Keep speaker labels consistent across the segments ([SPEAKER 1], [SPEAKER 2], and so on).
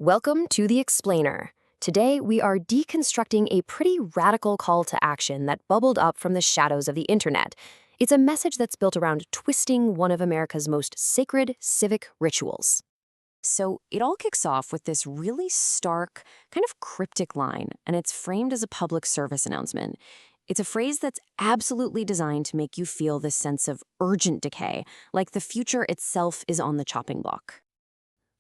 [SPEAKER 1] Welcome to The Explainer. Today, we are deconstructing a pretty radical call to action that bubbled up from the shadows of the internet. It's a message that's built around twisting one of America's most sacred civic rituals. So it all kicks off with this really stark, kind of cryptic line, and it's framed as a public service announcement. It's a phrase that's absolutely designed to make you feel this sense of urgent decay, like the future itself is on the chopping block.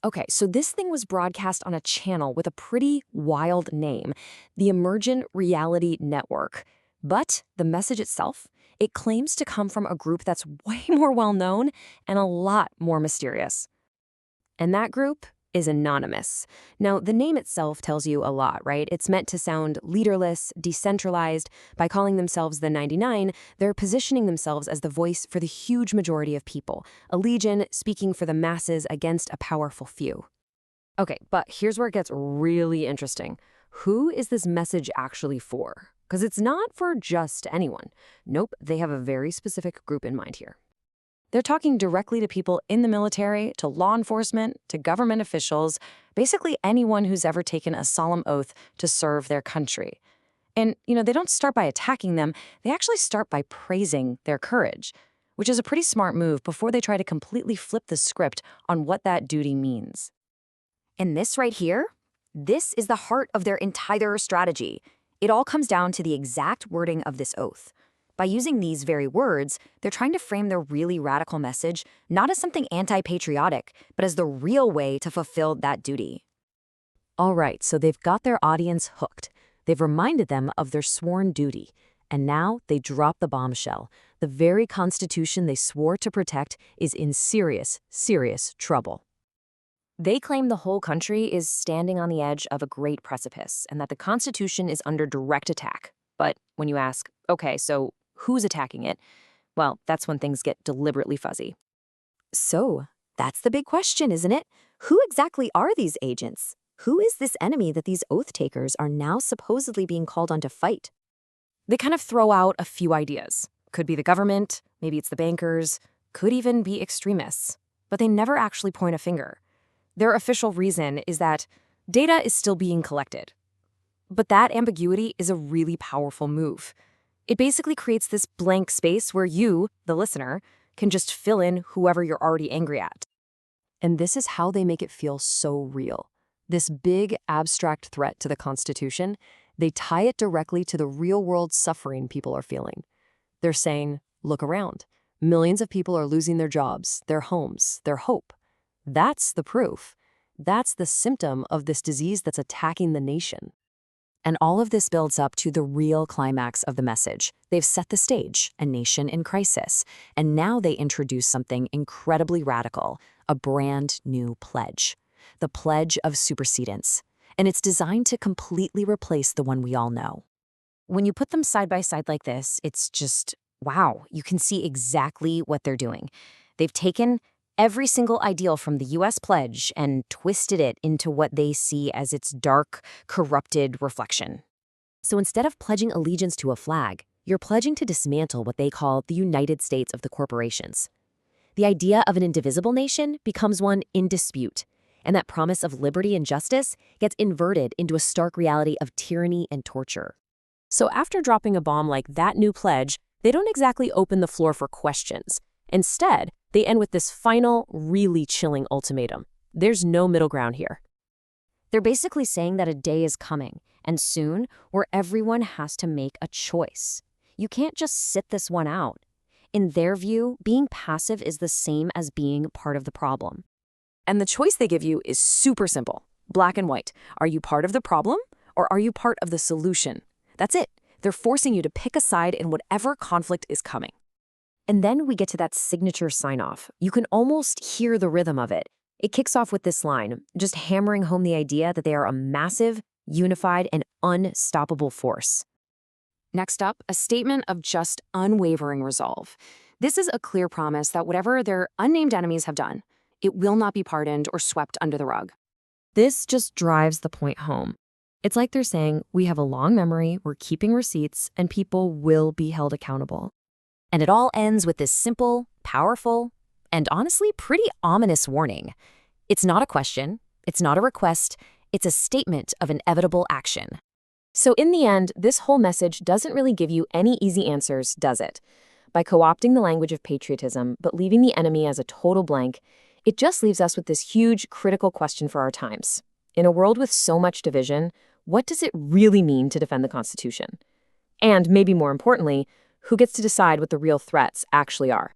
[SPEAKER 1] Okay, so this thing was broadcast on a channel with a pretty wild name, the Emergent Reality Network. But the message itself, it claims to come from a group that's way more well-known and a lot more mysterious. And that group is anonymous. Now, the name itself tells you a lot, right? It's meant to sound leaderless, decentralized. By calling themselves the 99, they're positioning themselves as the voice for the huge majority of people, a legion speaking for the masses against a powerful few. Okay, but here's where it gets really interesting. Who is this message actually for? Because it's not for just anyone. Nope, they have a very specific group in mind here. They're talking directly to people in the military, to law enforcement, to government officials, basically anyone who's ever taken a solemn oath to serve their country. And, they don't start by attacking them, they actually start by praising their courage, which is a pretty smart move before they try to completely flip the script on what that duty means. And this right here, this is the heart of their entire strategy. It all comes down to the exact wording of this oath. By using these very words, they're trying to frame their really radical message not as something anti-patriotic, but as the real way to fulfill that duty. All right, so they've got their audience hooked. They've reminded them of their sworn duty. And now they drop the bombshell. The very Constitution they swore to protect is in serious, serious trouble. They claim the whole country is standing on the edge of a great precipice and that the Constitution is under direct attack. But when you ask, okay, so who's attacking it? Well, that's when things get deliberately fuzzy. So, that's the big question, isn't it? Who exactly are these agents? Who is this enemy that these oath takers are now supposedly being called on to fight? They kind of throw out a few ideas. Could be the government, maybe it's the bankers, could even be extremists. But they never actually point a finger. Their official reason is that data is still being collected. But that ambiguity is a really powerful move. It basically creates this blank space where you, the listener, can just fill in whoever you're already angry at. And this is how they make it feel so real. This big, abstract threat to the Constitution, they tie it directly to the real-world suffering people are feeling. They're saying, look around. Millions of people are losing their jobs, their homes, their hope. That's the proof. That's the symptom of this disease that's attacking the nation. And all of this builds up to the real climax of the message. They've set the stage, a nation in crisis. And now they introduce something incredibly radical, a brand new pledge. The Pledge of Supercedence. And it's designed to completely replace the one we all know. When you put them side by side like this, it's just, wow, you can see exactly what they're doing. They've taken every single ideal from the U.S. pledge and twisted it into what they see as its dark, corrupted reflection. So instead of pledging allegiance to a flag, you're pledging to dismantle what they call the United States of the corporations. The idea of an indivisible nation becomes one in dispute, and that promise of liberty and justice gets inverted into a stark reality of tyranny and torture. So after dropping a bomb like that new pledge, they don't exactly open the floor for questions. Instead, they end with this final, really chilling ultimatum. There's no middle ground here. They're basically saying that a day is coming, and soon, where everyone has to make a choice. You can't just sit this one out. In their view, being passive is the same as being part of the problem. And the choice they give you is super simple, black and white. Are you part of the problem, or are you part of the solution? That's it. They're forcing you to pick a side in whatever conflict is coming. And then we get to that signature sign-off. You can almost hear the rhythm of it. It kicks off with this line, just hammering home the idea that they are a massive, unified, and unstoppable force. Next up, a statement of just unwavering resolve. This is a clear promise that whatever their unnamed enemies have done, it will not be pardoned or swept under the rug. This just drives the point home. It's like they're saying, we have a long memory, we're keeping receipts, and people will be held accountable. And it all ends with this simple, powerful, and honestly pretty ominous warning. It's not a question, It's not a request, it's a statement of inevitable action. So in the end, this whole message doesn't really give you any easy answers, does it? By co-opting the language of patriotism, but leaving the enemy as a total blank, it just leaves us with this huge, critical question for our times. In a world with so much division, what does it really mean to defend the Constitution? And maybe more importantly, who gets to decide what the real threats actually are?